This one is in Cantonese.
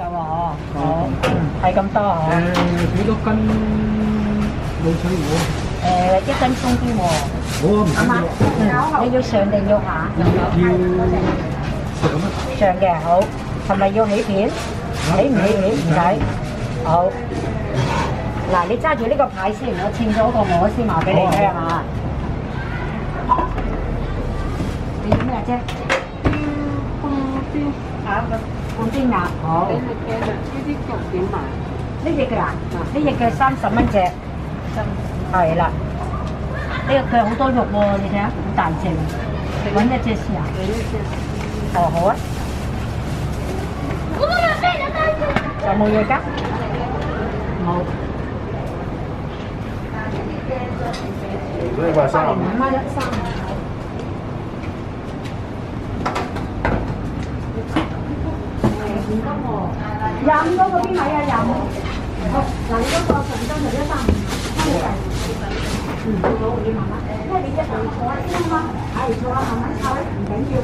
喎，好，係咁多啊？幾多斤滷水鵝？1斤鬆啲喎。好啊，唔緊要。你要上定要下？要上啊！上嘅好，係咪要起片？起唔起片唔使。好，嗱，你揸住呢個牌先，我稱咗個鵝先話俾你聽啊。你要咩啫？半邊鴨，好。呢隻腳啊？呢隻腳30蚊隻。係啦。呢個腳好多肉喎，你睇下，好大隻。揾一隻試下。哦，好啊。有冇嘢㗎？冇。呢個係35蚊一3。唔得喎，25嗰個邊位啊？25。好，嗱你嗰個純金就135，好，你慢慢，因為你一路坐先嘛，係坐下慢慢炒，唔緊要。